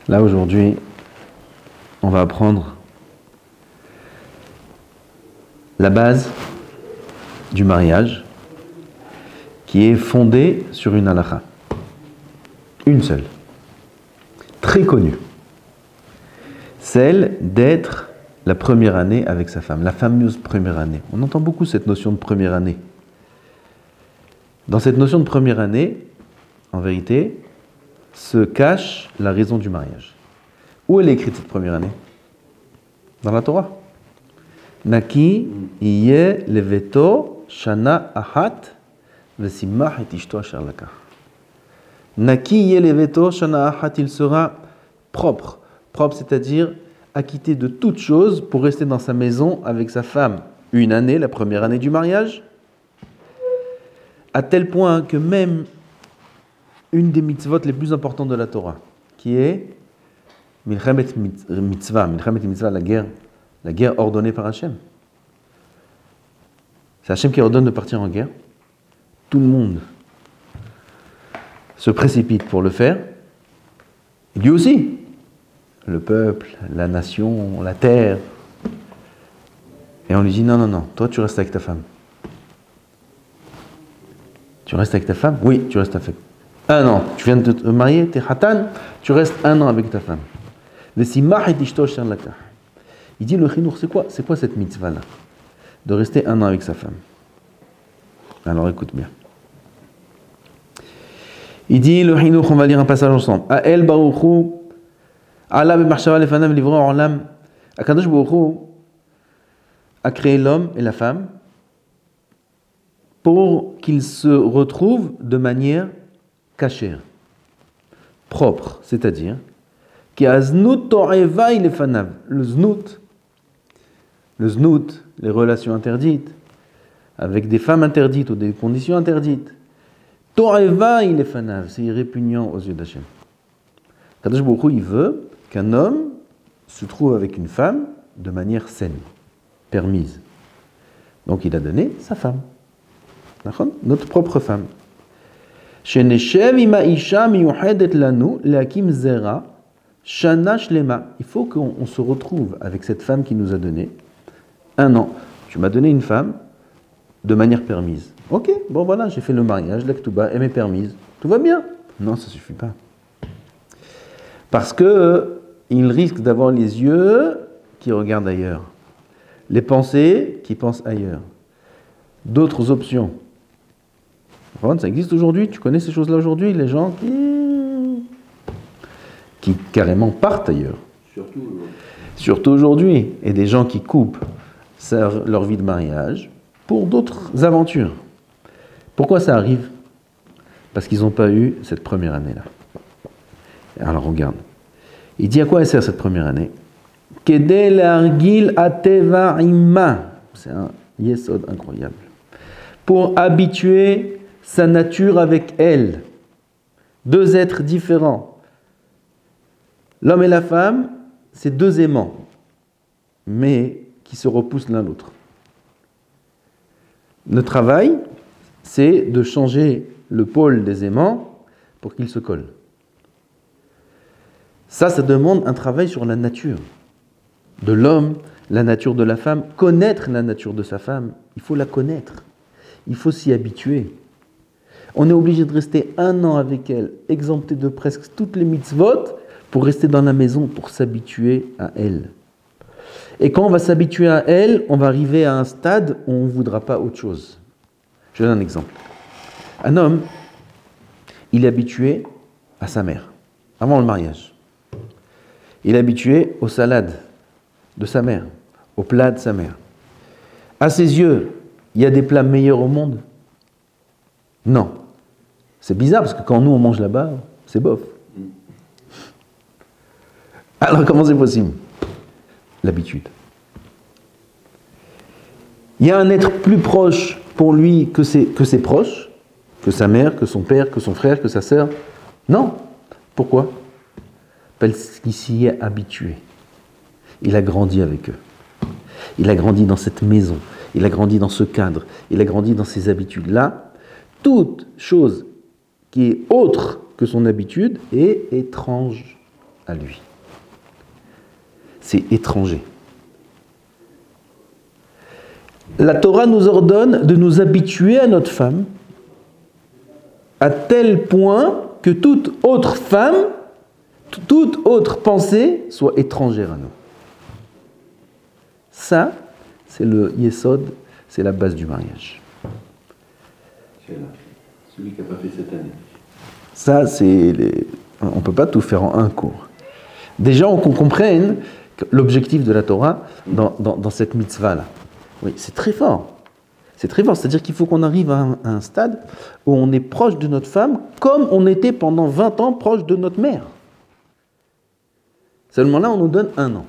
Là, aujourd'hui, on va apprendre la base du mariage qui est fondée sur une halakha. Une seule. Très connue. Celle d'être la première année avec sa femme. La fameuse première année. On entend beaucoup cette notion de première année. Dans cette notion de première année, en vérité, se cache la raison du mariage. Où elle est écrite cette première année? Dans la Torah. Naki iye leveto shana ahat vesimach et ishto asher lakach. Naki iye leveto shana ahat, il sera propre. Propre, c'est-à-dire acquitté de toute chose pour rester dans sa maison avec sa femme une année, la première année du mariage, à tel point que même une des mitzvot les plus importantes de la Torah, qui est Milchemet Mitzvah, la guerre ordonnée par Hachem. C'est Hachem qui ordonne de partir en guerre. Tout le monde se précipite pour le faire. Et Dieu aussi. Le peuple, la nation, la terre. Et on lui dit non, toi tu restes avec ta femme. Tu restes avec ta femme? Oui, tu restes avec. 1 an. Tu viens de te marier, t'es hatan, tu restes 1 an avec ta femme. Il dit le chinour, c'est quoi cette mitzvah-là? De rester 1 an avec sa femme. Alors écoute bien. Il dit le chinour, on va lire un passage ensemble. Ael baruchu, Allah b'machshava lefanav livra olam. Akadosh baruchu a créé l'homme et la femme pour qu'ils se retrouvent de manière cachère, propre, c'est-à-dire qui a znout to'eva ilefanav, le znout, les relations interdites, avec des femmes interdites ou des conditions interdites. To'eva ilefanav, c'est répugnant aux yeux d'Hachem. Kadosh Baruch Hu, il veut qu'un homme se trouve avec une femme de manière saine, permise. Donc il a donné sa femme, notre propre femme. Il faut qu'on se retrouve avec cette femme qui nous a donné 1 an. Tu m'as donné une femme de manière permise. Ok, bon voilà, j'ai fait le mariage, l'Aktouba, elle m'est permise. Tout va bien. Non, ça ne suffit pas. Parce qu'il risque d'avoir les yeux qui regardent ailleurs, les pensées qui pensent ailleurs, d'autres options. Ça existe aujourd'hui, tu connais ces choses-là aujourd'hui, les gens qui carrément partent ailleurs. Surtout aujourd'hui. Et des gens qui coupent leur vie de mariage pour d'autres aventures. Pourquoi ça arrive? Parce qu'ils n'ont pas eu cette première année-là. Alors regarde. Il dit à quoi elle sert cette première année? Kedel argil ateva imma. C'est un yesod incroyable. Pour habituer sa nature avec elle. 2 êtres différents. L'homme et la femme, c'est 2 aimants, mais qui se repoussent l'un l'autre. Le travail, c'est de changer le pôle des aimants pour qu'ils se collent. Ça demande un travail sur la nature de l'homme, la nature de la femme, connaître la nature de sa femme. Il faut la connaître, il faut s'y habituer. On est obligé de rester 1 an avec elle, exempté de presque toutes les mitzvot, pour rester dans la maison, pour s'habituer à elle. Et quand on va s'habituer à elle, on va arriver à un stade où on ne voudra pas autre chose. Je donne un exemple. Un homme, il est habitué à sa mère, avant le mariage. Il est habitué aux salades de sa mère, aux plats de sa mère. À ses yeux, il y a des plats meilleurs au monde? Non. C'est bizarre parce que quand nous on mange là-bas, c'est bof. Alors comment c'est possible? L'habitude. Il y a un être plus proche pour lui que ses proches, que sa mère, que son père, que son frère, que sa sœur? Non. Pourquoi? Parce qu'il s'y est habitué. Il a grandi avec eux. Il a grandi dans cette maison. Il a grandi dans ce cadre. Il a grandi dans ces habitudes-là. Toute chose qui est autre que son habitude est étrange. à lui. C'est étranger. La Torah nous ordonne de nous habituer à notre femme à tel point que toute autre femme, toute autre pensée soit étrangère à nous. Ça, c'est le yesod, c'est la base du mariage. Celui qui n'a pas fait cette année. Ça, on ne peut pas tout faire en un cours. Déjà, on comprenne l'objectif de la Torah dans cette mitzvah-là. Oui, c'est très fort. C'est très fort. C'est-à-dire qu'il faut qu'on arrive à un stade où on est proche de notre femme comme on était pendant 20 ans proche de notre mère. Seulement là, on nous donne 1 an.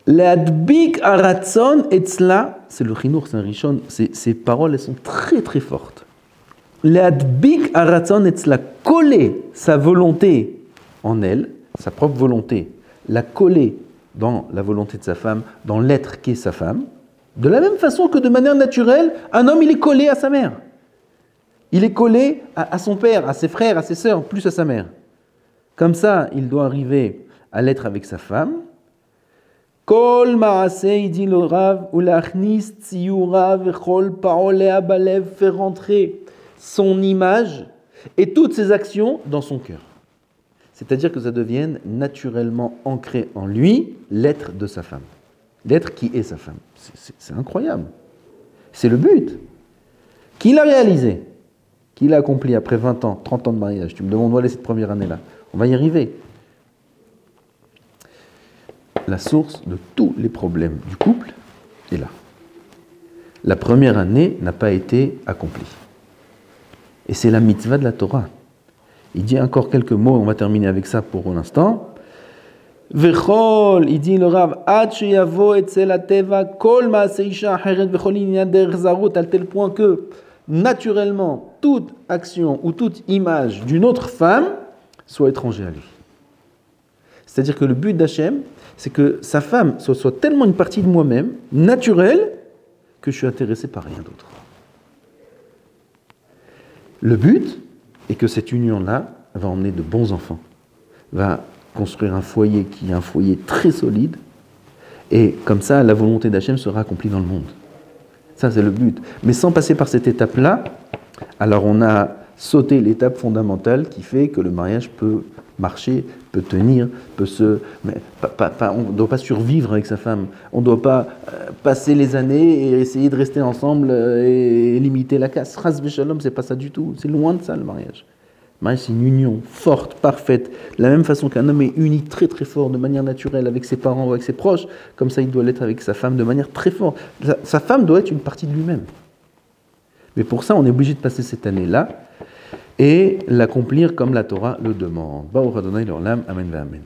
L'adbik aratzon etzla, c'est le chinour, c'est un rishon, ces paroles, elles sont très très fortes. L'adbik aratzon etzla, coller sa volonté en elle, sa propre volonté, la coller dans la volonté de sa femme, dans l'être qu'est sa femme, de la même façon que de manière naturelle, un homme il est collé à sa mère. Il est collé à son père, à ses frères, à ses sœurs, plus à sa mère. Comme ça, il doit arriver à l'être avec sa femme. Kol ma'aseh, dit le Rav, ulachnis tziyura vechol pa'olea balev, faire rentrer son image et toutes ses actions dans son cœur. C'est-à-dire que ça devienne naturellement ancré en lui l'être de sa femme. L'être qui est sa femme. C'est incroyable. C'est le but. Qui l'a réalisé? Qui l'a accompli après 20 ans, 30 ans de mariage? Tu me demandes où aller cette première année-là. On va y arriver. La source de tous les problèmes du couple est là. La première année n'a pas été accomplie. Et c'est la mitzvah de la Torah. Il dit encore quelques mots, on va terminer avec ça pour l'instant. Vechol, il dit le Rav, ad sheyavo etzel ateva kol ma'aseh isha acheret vechol inyan derech zarut, à tel point que naturellement toute action ou toute image d'une autre femme soit étrangère à lui. C'est-à-dire que le but d'Hachem, c'est que sa femme soit tellement une partie de moi-même, naturelle, que je suis intéressé par rien d'autre. Le but est que cette union-là va emmener de bons enfants, va construire un foyer qui est un foyer très solide, et comme ça, la volonté d'Hachem sera accomplie dans le monde. Ça, c'est le but. Mais sans passer par cette étape-là, alors on a sauté l'étape fondamentale qui fait que le mariage peut marcher, peut tenir, mais on ne doit pas survivre avec sa femme. On ne doit pas passer les années et essayer de rester ensemble et limiter la casse. Ras v'shalom, c'est pas ça du tout. C'est loin de ça, le mariage. Le mariage, c'est une union forte, parfaite. De la même façon qu'un homme est uni très très fort de manière naturelle avec ses parents ou avec ses proches, comme ça il doit l'être avec sa femme de manière très forte. Sa femme doit être une partie de lui-même. Mais pour ça, on est obligé de passer cette année-là et l'accomplir comme la Torah le demande. Baruch Adonai l'Olam, Amen ve Amen.